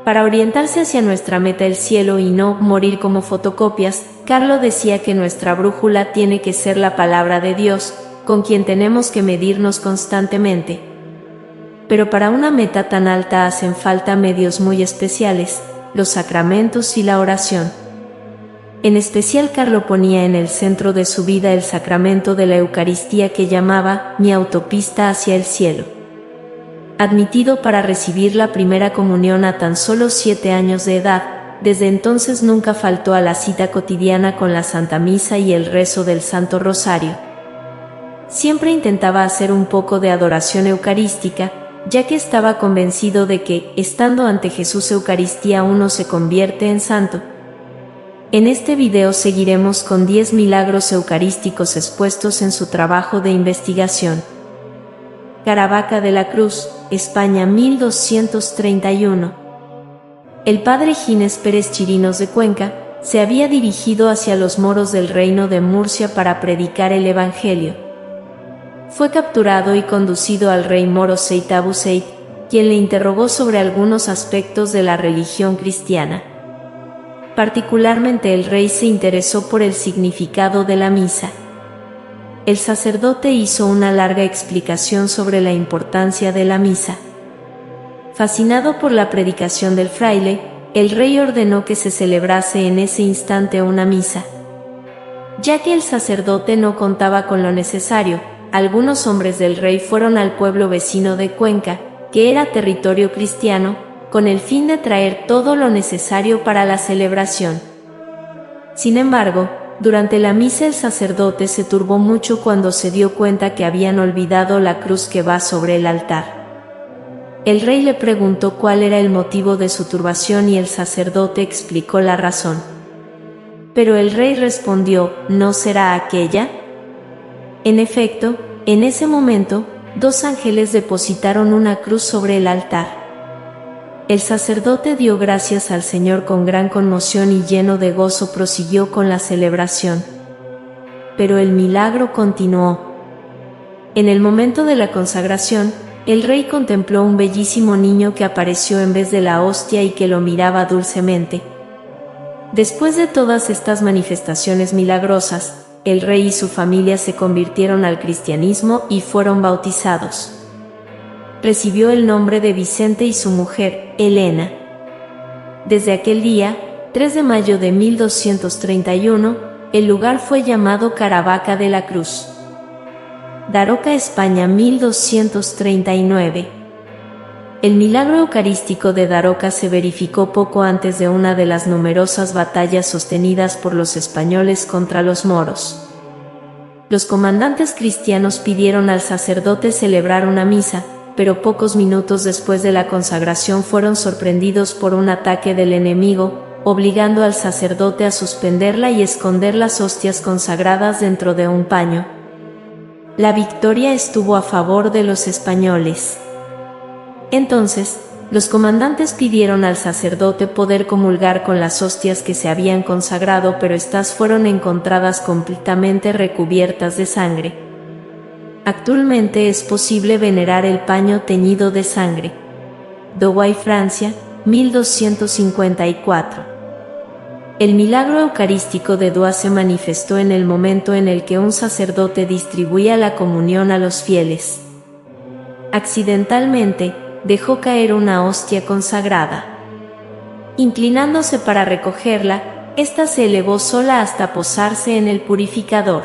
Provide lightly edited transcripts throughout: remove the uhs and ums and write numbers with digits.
Para orientarse hacia nuestra meta, el cielo, y no morir como fotocopias, Carlo decía que nuestra brújula tiene que ser la palabra de Dios, con quien tenemos que medirnos constantemente. Pero para una meta tan alta hacen falta medios muy especiales, los sacramentos y la oración. En especial Carlo ponía en el centro de su vida el sacramento de la Eucaristía, que llamaba mi autopista hacia el cielo. Admitido para recibir la primera comunión a tan solo 7 años de edad, desde entonces nunca faltó a la cita cotidiana con la Santa Misa y el rezo del Santo Rosario. Siempre intentaba hacer un poco de adoración eucarística, ya que estaba convencido de que, estando ante Jesús Eucaristía, uno se convierte en santo. En este video seguiremos con 10 milagros eucarísticos expuestos en su trabajo de investigación. Caravaca de la Cruz, España, 1231. El padre Ginés Pérez Chirinos de Cuenca se había dirigido hacia los moros del reino de Murcia para predicar el Evangelio. Fue capturado y conducido al rey moro Seyd Abu Said, quien le interrogó sobre algunos aspectos de la religión cristiana. Particularmente el rey se interesó por el significado de la misa. El sacerdote hizo una larga explicación sobre la importancia de la misa. Fascinado por la predicación del fraile, el rey ordenó que se celebrase en ese instante una misa. Ya que el sacerdote no contaba con lo necesario, algunos hombres del rey fueron al pueblo vecino de Cuenca, que era territorio cristiano, con el fin de traer todo lo necesario para la celebración. Sin embargo, durante la misa el sacerdote se turbó mucho cuando se dio cuenta que habían olvidado la cruz que va sobre el altar. El rey le preguntó cuál era el motivo de su turbación y el sacerdote explicó la razón. Pero el rey respondió, ¿no será aquella? En efecto, en ese momento, 2 ángeles depositaron una cruz sobre el altar. El sacerdote dio gracias al Señor con gran conmoción y lleno de gozo prosiguió con la celebración. Pero el milagro continuó. En el momento de la consagración, el rey contempló un bellísimo niño que apareció en vez de la hostia y que lo miraba dulcemente. Después de todas estas manifestaciones milagrosas, el rey y su familia se convirtieron al cristianismo y fueron bautizados. Recibió el nombre de Vicente y su mujer, Elena. Desde aquel día, 3 de mayo de 1231, el lugar fue llamado Caravaca de la Cruz. Daroca, España, 1239. El milagro eucarístico de Daroca se verificó poco antes de una de las numerosas batallas sostenidas por los españoles contra los moros. Los comandantes cristianos pidieron al sacerdote celebrar una misa, pero pocos minutos después de la consagración fueron sorprendidos por un ataque del enemigo, obligando al sacerdote a suspenderla y esconder las hostias consagradas dentro de un paño. La victoria estuvo a favor de los españoles. Entonces, los comandantes pidieron al sacerdote poder comulgar con las hostias que se habían consagrado, pero estas fueron encontradas completamente recubiertas de sangre. Actualmente es posible venerar el paño teñido de sangre. Douai, Francia, 1254. El milagro eucarístico de Douai se manifestó en el momento en el que un sacerdote distribuía la comunión a los fieles. Accidentalmente, dejó caer una hostia consagrada. Inclinándose para recogerla, ésta se elevó sola hasta posarse en el purificador.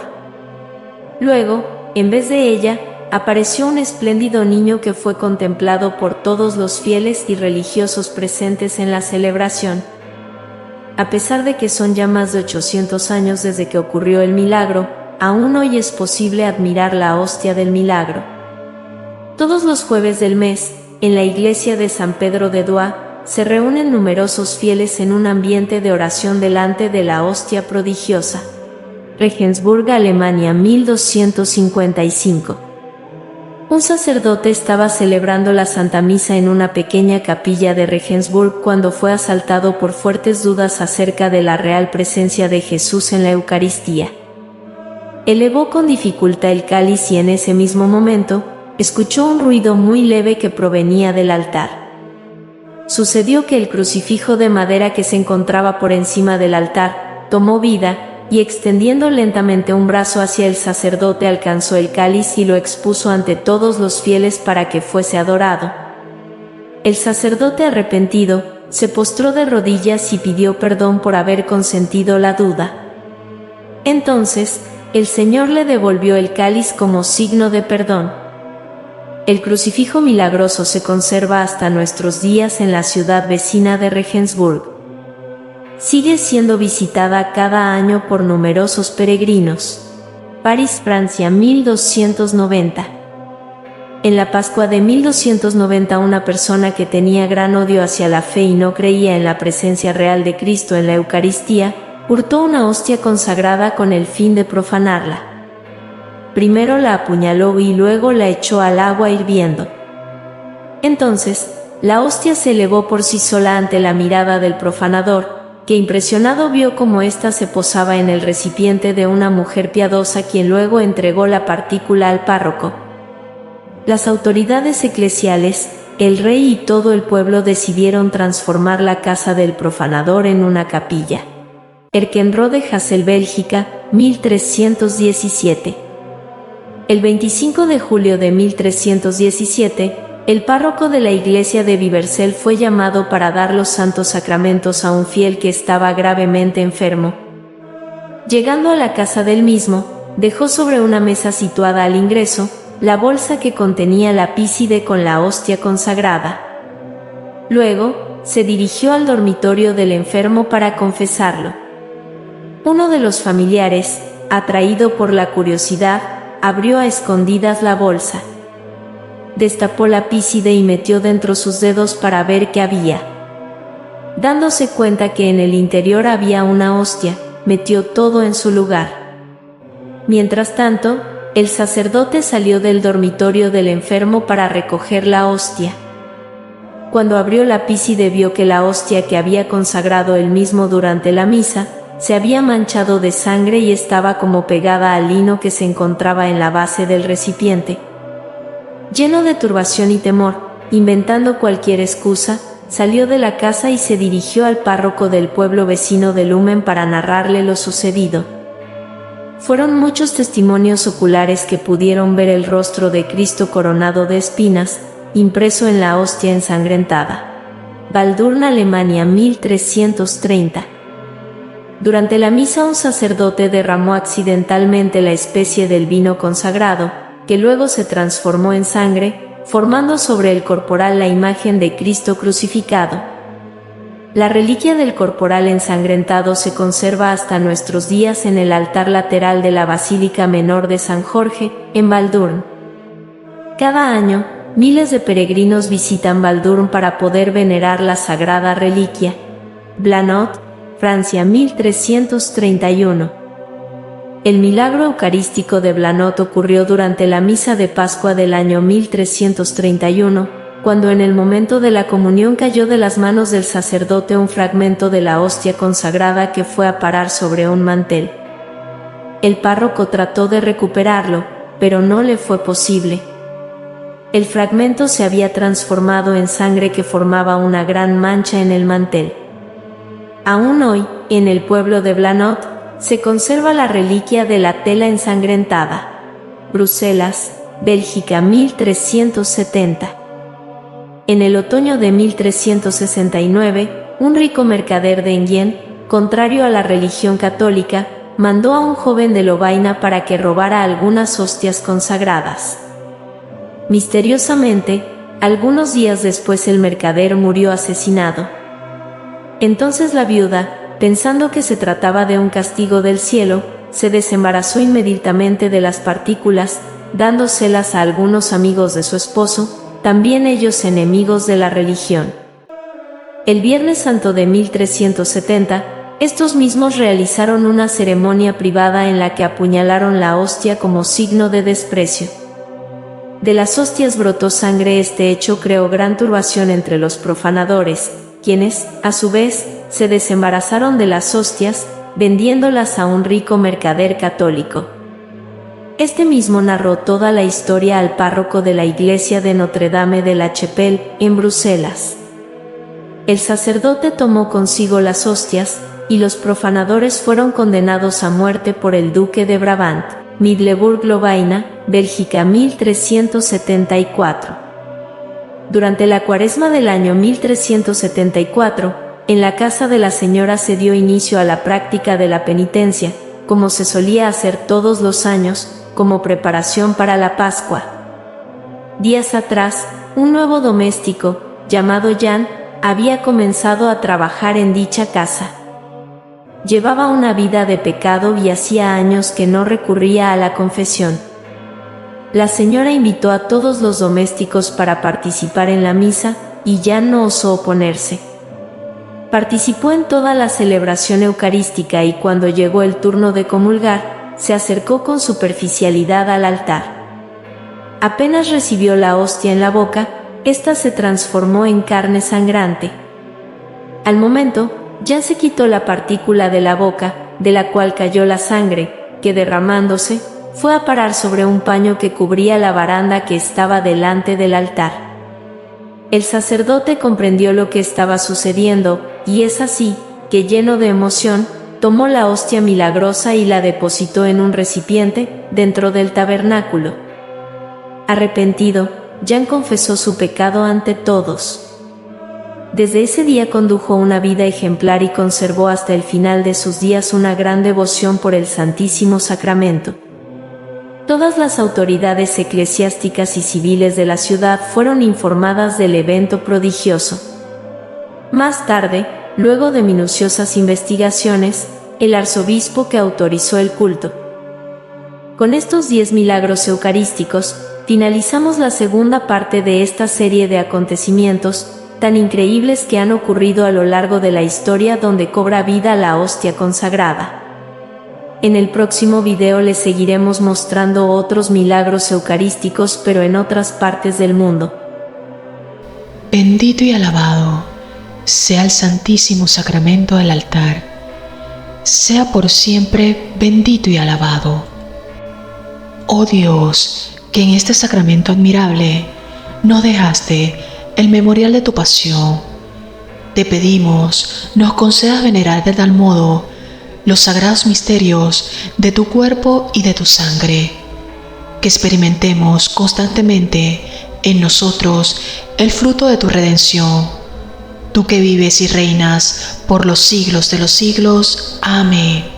Luego, en vez de ella, apareció un espléndido niño que fue contemplado por todos los fieles y religiosos presentes en la celebración. A pesar de que son ya más de 800 años desde que ocurrió el milagro, aún hoy es posible admirar la hostia del milagro. Todos los jueves del mes, en la iglesia de San Pedro de Douai, se reúnen numerosos fieles en un ambiente de oración delante de la hostia prodigiosa. Regensburg, Alemania, 1255. Un sacerdote estaba celebrando la Santa Misa en una pequeña capilla de Regensburg cuando fue asaltado por fuertes dudas acerca de la real presencia de Jesús en la Eucaristía. Elevó con dificultad el cáliz y en ese mismo momento, escuchó un ruido muy leve que provenía del altar. Sucedió que el crucifijo de madera que se encontraba por encima del altar tomó vida, y extendiendo lentamente un brazo hacia el sacerdote alcanzó el cáliz y lo expuso ante todos los fieles para que fuese adorado. El sacerdote, arrepentido, se postró de rodillas y pidió perdón por haber consentido la duda. Entonces, el Señor le devolvió el cáliz como signo de perdón. El crucifijo milagroso se conserva hasta nuestros días en la ciudad vecina de Regensburg. Sigue siendo visitada cada año por numerosos peregrinos. París, Francia, 1290. En la Pascua de 1290, una persona que tenía gran odio hacia la fe y no creía en la presencia real de Cristo en la Eucaristía, hurtó una hostia consagrada con el fin de profanarla. Primero la apuñaló y luego la echó al agua hirviendo. Entonces, la hostia se elevó por sí sola ante la mirada del profanador, que impresionado vio cómo ésta se posaba en el recipiente de una mujer piadosa, quien luego entregó la partícula al párroco. Las autoridades eclesiales, el rey y todo el pueblo decidieron transformar la casa del profanador en una capilla. Herkenrode, Hassel, Bélgica, 1317. El 25 de julio de 1317, el párroco de la iglesia de Viversel fue llamado para dar los santos sacramentos a un fiel que estaba gravemente enfermo. Llegando a la casa del mismo, dejó sobre una mesa situada al ingreso la bolsa que contenía la pícide con la hostia consagrada. Luego, se dirigió al dormitorio del enfermo para confesarlo. Uno de los familiares, atraído por la curiosidad, abrió a escondidas la bolsa. Destapó la pícide y metió dentro sus dedos para ver qué había. Dándose cuenta que en el interior había una hostia, metió todo en su lugar. Mientras tanto, el sacerdote salió del dormitorio del enfermo para recoger la hostia. Cuando abrió la pícide, vio que la hostia que había consagrado él mismo durante la misa se había manchado de sangre y estaba como pegada al lino que se encontraba en la base del recipiente. Lleno de turbación y temor, inventando cualquier excusa, salió de la casa y se dirigió al párroco del pueblo vecino de Lumen para narrarle lo sucedido. Fueron muchos testimonios oculares que pudieron ver el rostro de Cristo coronado de espinas, impreso en la hostia ensangrentada. Baldurn, Alemania, 1330. Durante la misa, un sacerdote derramó accidentalmente la especie del vino consagrado, que luego se transformó en sangre, formando sobre el corporal la imagen de Cristo crucificado. La reliquia del corporal ensangrentado se conserva hasta nuestros días en el altar lateral de la Basílica Menor de San Jorge, en Baldurn. Cada año, miles de peregrinos visitan Baldurn para poder venerar la sagrada reliquia. Blanot, Francia, 1331. El milagro eucarístico de Blanot ocurrió durante la misa de Pascua del año 1331, cuando en el momento de la comunión cayó de las manos del sacerdote un fragmento de la hostia consagrada que fue a parar sobre un mantel. El párroco trató de recuperarlo, pero no le fue posible. El fragmento se había transformado en sangre que formaba una gran mancha en el mantel. Aún hoy, en el pueblo de Blanot, se conserva la reliquia de la tela ensangrentada. Bruselas, Bélgica, 1370. En el otoño de 1369, un rico mercader de Enghien, contrario a la religión católica, mandó a un joven de Lovaina para que robara algunas hostias consagradas. Misteriosamente, algunos días después el mercader murió asesinado. Entonces la viuda, pensando que se trataba de un castigo del cielo, se desembarazó inmediatamente de las partículas, dándoselas a algunos amigos de su esposo, también ellos enemigos de la religión. El Viernes Santo de 1370, estos mismos realizaron una ceremonia privada en la que apuñalaron la hostia como signo de desprecio. De las hostias brotó sangre. Este hecho creó gran turbación entre los profanadores, quienes, a su vez, se desembarazaron de las hostias, vendiéndolas a un rico mercader católico. Este mismo narró toda la historia al párroco de la iglesia de Notre Dame de la Chapelle, en Bruselas. El sacerdote tomó consigo las hostias, y los profanadores fueron condenados a muerte por el duque de Brabant, Middelburg-Lovaina, Bélgica 1374. Durante la cuaresma del año 1374, en la casa de la señora se dio inicio a la práctica de la penitencia, como se solía hacer todos los años, como preparación para la Pascua. Días atrás, un nuevo doméstico, llamado Jan, había comenzado a trabajar en dicha casa. Llevaba una vida de pecado y hacía años que no recurría a la confesión. La señora invitó a todos los domésticos para participar en la misa, y Jan no osó oponerse. Participó en toda la celebración eucarística y cuando llegó el turno de comulgar, se acercó con superficialidad al altar. Apenas recibió la hostia en la boca, ésta se transformó en carne sangrante. Al momento, Jan se quitó la partícula de la boca, de la cual cayó la sangre, que derramándose, fue a parar sobre un paño que cubría la baranda que estaba delante del altar. El sacerdote comprendió lo que estaba sucediendo, y es así, que lleno de emoción, tomó la hostia milagrosa y la depositó en un recipiente, dentro del tabernáculo. Arrepentido, Jan confesó su pecado ante todos. Desde ese día condujo una vida ejemplar y conservó hasta el final de sus días una gran devoción por el Santísimo Sacramento. Todas las autoridades eclesiásticas y civiles de la ciudad fueron informadas del evento prodigioso. Más tarde, luego de minuciosas investigaciones, el arzobispo que autorizó el culto. Con estos 10 milagros eucarísticos, finalizamos la segunda parte de esta serie de acontecimientos tan increíbles que han ocurrido a lo largo de la historia donde cobra vida la hostia consagrada. En el próximo video les seguiremos mostrando otros milagros eucarísticos pero en otras partes del mundo. Bendito y alabado sea el Santísimo Sacramento del altar. Sea por siempre bendito y alabado. Oh Dios, que en este sacramento admirable no dejaste el memorial de tu pasión. Te pedimos nos concedas venerar de tal modo los sagrados misterios de tu cuerpo y de tu sangre, que experimentemos constantemente en nosotros el fruto de tu redención, tú que vives y reinas por los siglos de los siglos. Amén.